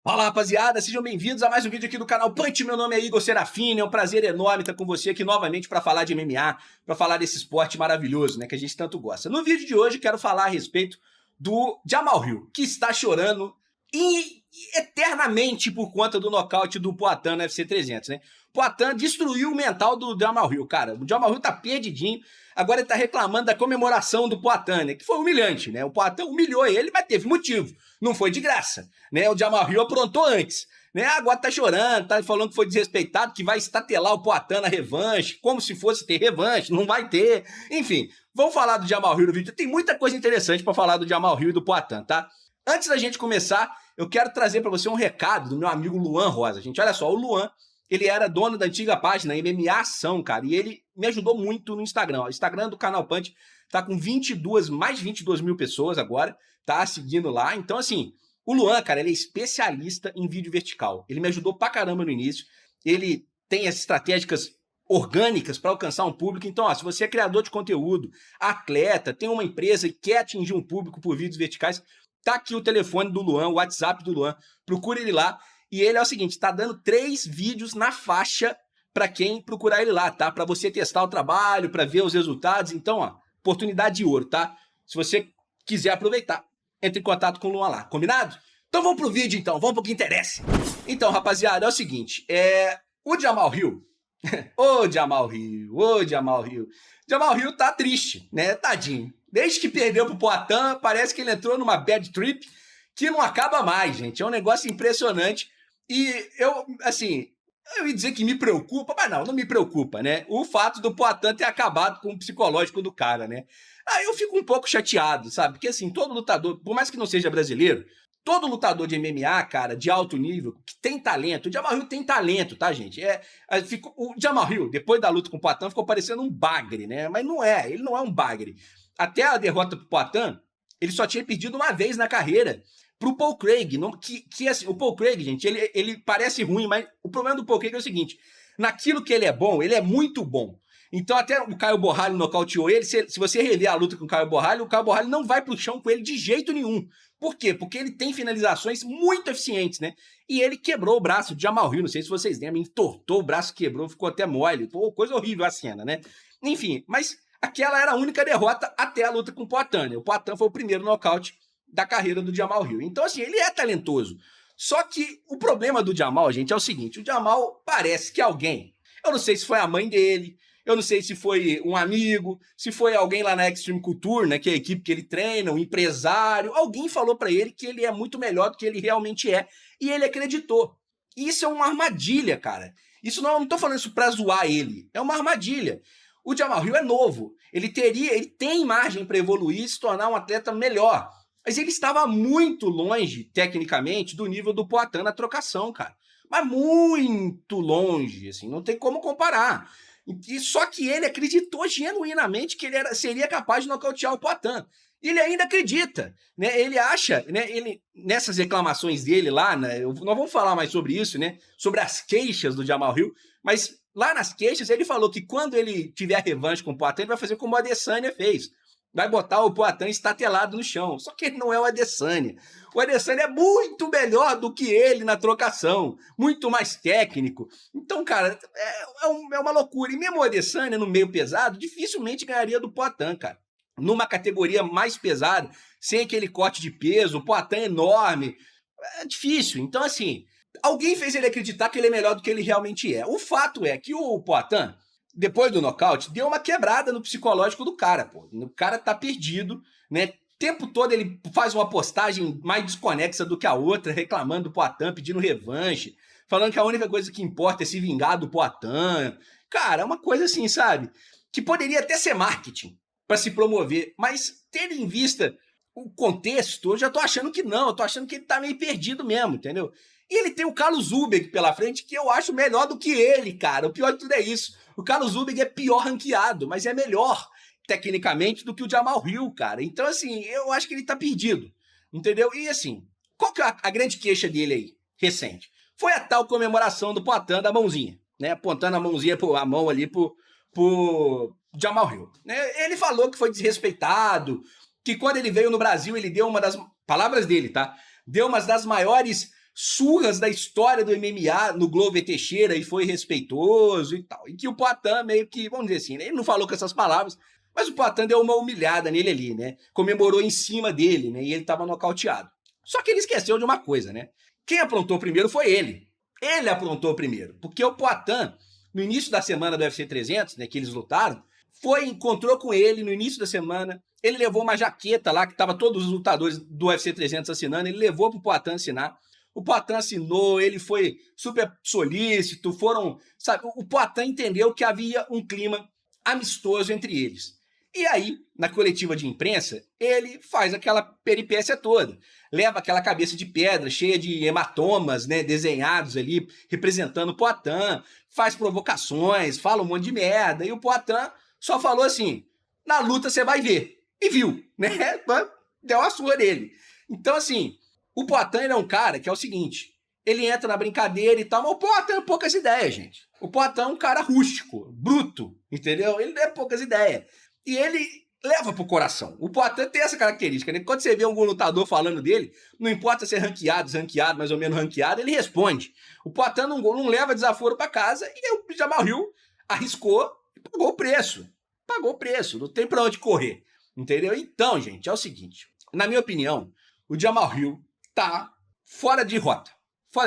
Fala, rapaziada, sejam bem-vindos a mais um vídeo aqui do canal Punch. Meu nome é Igor Serafini, é um prazer enorme estar com você aqui novamente para falar de MMA, para falar desse esporte maravilhoso, né, que a gente tanto gosta. No vídeo de hoje quero falar a respeito do Jamahal Hill, que está chorando eternamente por conta do nocaute do Poatan no UFC 300, né? Poatan destruiu o mental do Jamahal Hill, cara. O Jamahal Hill tá perdidinho. Agora ele tá reclamando da comemoração do Poatan, né? Que foi humilhante, né? O Poatan humilhou ele, mas teve motivo. Não foi de graça, né? O Jamahal Hill aprontou antes, né? Agora tá chorando, tá falando que foi desrespeitado, que vai estatelar o Poatan na revanche, como se fosse ter revanche, não vai ter. Enfim, vamos falar do Jamahal Hill no vídeo. Tem muita coisa interessante para falar do Jamahal Hill e do Poatan, tá? Antes da gente começar, eu quero trazer para você um recado do meu amigo Luan Rosa. Gente, olha só, o Luan, ele era dono da antiga página MMA Ação, cara, e ele me ajudou muito no Instagram. O Instagram do Canal Punch tá com mais de 22 mil pessoas agora, tá seguindo lá. Então, assim, o Luan, cara, ele é especialista em vídeo vertical. Ele me ajudou pra caramba no início. Ele tem as estratégicas orgânicas para alcançar um público. Então, ó, se você é criador de conteúdo, atleta, tem uma empresa e quer atingir um público por vídeos verticais, tá aqui o telefone do Luan, o WhatsApp do Luan, procura ele lá. E ele é o seguinte, tá dando 3 vídeos na faixa para quem procurar ele lá, tá? Para você testar o trabalho, para ver os resultados. Então, ó, oportunidade de ouro, tá? Se você quiser aproveitar, entre em contato com o Luan lá, combinado? Então vamos pro vídeo então, vamos pro que interessa. Então, rapaziada, é o seguinte, o Jamahal Hill, ô Jamahal Hill, ô Jamahal Hill, Jamahal Hill tá triste, né, tadinho. Desde que perdeu pro Poatan, parece que ele entrou numa bad trip que não acaba mais, gente. É um negócio impressionante. E eu, assim, eu ia dizer que me preocupa, mas não me preocupa, né? O fato do Poatan ter acabado com o psicológico do cara, né? Aí eu fico um pouco chateado, sabe? Porque, assim, todo lutador, por mais que não seja brasileiro, todo lutador de MMA, cara, de alto nível, que tem talento, o Jamahal Hill tem talento, tá, gente? O Jamahal Hill, depois da luta com o Poatan, ficou parecendo um bagre, né? Mas não é, ele não é um bagre. Até a derrota pro Poatan, ele só tinha perdido uma vez na carreira pro Paul Craig, assim, o Paul Craig, gente, ele parece ruim, mas o problema do Paul Craig é o seguinte, naquilo que ele é bom, ele é muito bom. Então até o Caio Borralho nocauteou ele, se você rever a luta com o Caio Borralho não vai pro chão com ele de jeito nenhum. Por quê? Porque ele tem finalizações muito eficientes, né? E ele quebrou o braço de Jamahal Hill, não sei se vocês lembram, entortou o braço, quebrou, ficou até mole. Pô, coisa horrível a cena, né? Enfim, mas aquela era a única derrota até a luta com o Poatan, né? O Poatan foi o primeiro nocaute da carreira do Jamahal Hill. Então, assim, ele é talentoso. Só que o problema do Jamahal, gente, é o seguinte, o Jamahal parece que alguém, eu não sei se foi a mãe dele, eu não sei se foi um amigo, se foi alguém lá na Extreme Culture, né, que é a equipe que ele treina, um empresário, alguém falou para ele que ele é muito melhor do que ele realmente é, e ele acreditou. E isso é uma armadilha, cara. Isso não tô falando isso pra zoar ele, é uma armadilha. O Jamahal Hill é novo, ele tem margem para evoluir e se tornar um atleta melhor. Mas ele estava muito longe, tecnicamente, do nível do Poatan na trocação, cara. Mas muito longe, assim, não tem como comparar. E só que ele acreditou genuinamente que ele seria capaz de nocautear o Poatan. E ele ainda acredita, né? Ele acha, né? Nessas reclamações dele lá, né? Nós vamos falar mais sobre isso, né? Sobre as queixas do Jamahal Hill, mas lá nas queixas ele falou que quando ele tiver a revanche com o Poatan, ele vai fazer como o Adesanya fez. Vai botar o Poatan estatelado no chão. Só que ele não é o Adesanya. O Adesanya é muito melhor do que ele na trocação. Muito mais técnico. Então, cara, é uma loucura. E mesmo o Adesanya, no meio pesado, dificilmente ganharia do Poatan, cara. Numa categoria mais pesada, sem aquele corte de peso, o Poatan é enorme. É difícil. Então, assim, alguém fez ele acreditar que ele é melhor do que ele realmente é. O fato é que o Poatan, depois do nocaute, deu uma quebrada no psicológico do cara, pô. O cara tá perdido, né? O tempo todo ele faz uma postagem mais desconexa do que a outra, reclamando do Poatan, pedindo revanche, falando que a única coisa que importa é se vingar do Poatan. Cara, é uma coisa assim, sabe? Que poderia até ser marketing para se promover, mas tendo em vista o contexto, eu já tô achando que não, eu tô achando que ele tá meio perdido mesmo, entendeu? E ele tem o Carlos Zubeg pela frente, que eu acho melhor do que ele, cara. O pior de tudo é isso. O Carlos Zubeg é pior ranqueado, mas é melhor, tecnicamente, do que o Jamahal Hill, cara. Então, assim, eu acho que ele tá perdido, entendeu? E, assim, qual que é a grande queixa dele aí, recente? Foi a tal comemoração do Poatan da mãozinha, né? Apontando a mãozinha, a mão ali pro Jamahal Hill. Ele falou que foi desrespeitado, que quando ele veio no Brasil, ele deu uma das palavras dele, tá? Deu uma das maiores surras da história do MMA no Glover Teixeira e foi respeitoso e tal. E que o Poatan meio que, vamos dizer assim, né? Ele não falou com essas palavras, mas o Poatan deu uma humilhada nele ali, né? Comemorou em cima dele, né? E ele tava nocauteado. Só que ele esqueceu de uma coisa, né? Quem aprontou primeiro foi ele. Ele aprontou primeiro, porque o Poatan, no início da semana do UFC 300, né, que eles lutaram, encontrou com ele no início da semana, ele levou uma jaqueta lá, que tava todos os lutadores do UFC 300 assinando, ele levou pro Poatan assinar, o Poatan assinou, ele foi super solícito, sabe, o Poatan entendeu que havia um clima amistoso entre eles. E aí, na coletiva de imprensa, ele faz aquela peripécia toda. Leva aquela cabeça de pedra cheia de hematomas, né, desenhados ali, representando o Poatan, faz provocações, fala um monte de merda, e o Poatan só falou assim, na luta você vai ver. E viu, né? Deu a sua nele. Então, assim, o Poatan é um cara que é o seguinte, ele entra na brincadeira e tal, mas o Poatan tem poucas ideias, gente. O Poatan é um cara rústico, bruto, entendeu? Ele tem poucas ideias. E ele leva pro coração. O Poatan tem essa característica, né? Quando você vê algum lutador falando dele, não importa se é ranqueado, desranqueado, mais ou menos ranqueado, ele responde. O Poatan não leva desaforo para casa e o Jamal Hill arriscou e pagou o preço. Pagou o preço, não tem pra onde correr. Entendeu? Então, gente, é o seguinte. Na minha opinião, o Jamal Hill tá fora de rota.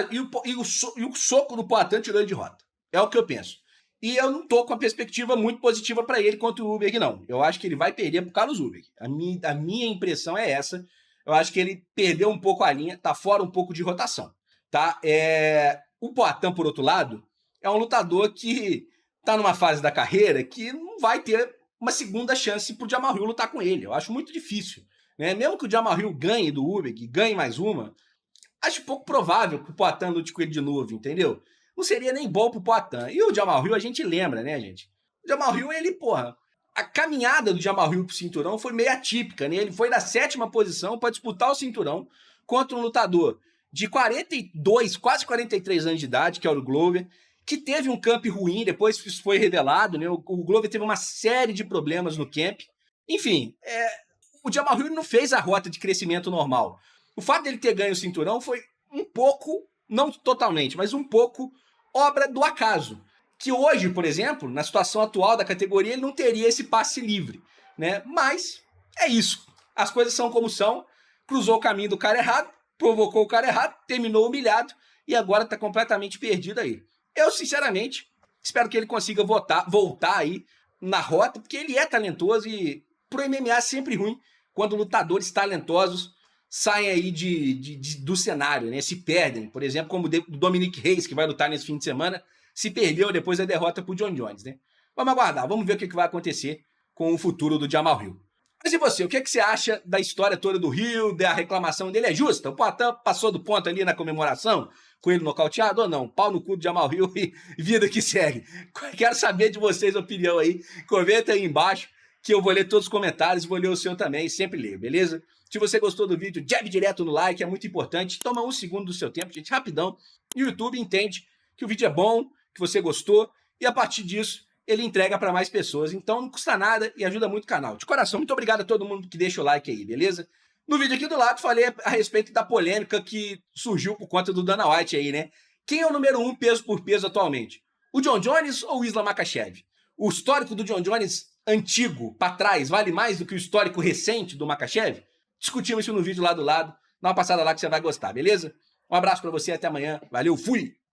E o soco do Poatan tirou ele de rota. É o que eu penso. E eu não tô com a perspectiva muito positiva para ele contra o Usyk, não. Eu acho que ele vai perder pro Carlos Usyk. A minha impressão é essa. Eu acho que ele perdeu um pouco a linha, tá fora um pouco de rotação. Tá? O Poatan, por outro lado, é um lutador que tá numa fase da carreira que não vai ter uma segunda chance pro Jamal Hill lutar com ele. Eu acho muito difícil. Né? Mesmo que o Jamal Hill ganhe do Usyk, ganhe mais uma, acho pouco provável que o Poatan lute com ele de novo, entendeu? Não seria nem bom pro Poatan. E o Jamal Hill a gente lembra, né, gente? O Jamal Hill, ele, a caminhada do Jamal Hill pro cinturão foi meio atípica, né? Ele foi na 7ª posição para disputar o cinturão contra um lutador de 42, quase 43 anos de idade, que é o Glover, que teve um camp ruim, depois isso foi revelado, né? O Glover teve uma série de problemas no camp. Enfim, o Jamal Hill não fez a rota de crescimento normal. O fato dele ter ganho o cinturão foi um pouco, não totalmente, mas um pouco obra do acaso. Que hoje, por exemplo, na situação atual da categoria, ele não teria esse passe livre, né? Mas é isso. As coisas são como são. Cruzou o caminho do cara errado, provocou o cara errado, terminou humilhado e agora tá completamente perdido aí. Eu, sinceramente, espero que ele consiga voltar aí na rota, porque ele é talentoso e pro MMA é sempre ruim quando lutadores talentosos saem aí do cenário, né? Se perdem. Por exemplo, como o Dominic Reyes, que vai lutar nesse fim de semana, se perdeu depois da derrota pro John Jones, né? Vamos aguardar, vamos ver o que vai acontecer com o futuro do Jamal Hill. Mas e você, o que você acha da história toda do Hill, da reclamação dele? É justa? O Poatan passou do ponto ali na comemoração, com ele nocauteado ou não? Pau no cu do Jamal Hill e vida que segue. Quero saber de vocês a opinião aí. Comenta aí embaixo, que eu vou ler todos os comentários, vou ler o seu também, sempre leio, beleza? Se você gostou do vídeo, jab direto no like, é muito importante. Toma 1 segundo do seu tempo, gente, rapidão. E o YouTube entende que o vídeo é bom, que você gostou, e a partir disso, ele entrega para mais pessoas. Então não custa nada e ajuda muito o canal. De coração, muito obrigado a todo mundo que deixa o like aí, beleza? No vídeo aqui do lado, falei a respeito da polêmica que surgiu por conta do Dana White aí, né? Quem é o número 1 peso por peso atualmente? O John Jones ou o Islam Makhachev? O histórico do John Jones antigo, para trás, vale mais do que o histórico recente do Makhachev? Discutimos isso no vídeo lá do lado. Dá uma passada lá que você vai gostar, beleza? Um abraço para você, até amanhã. Valeu, fui!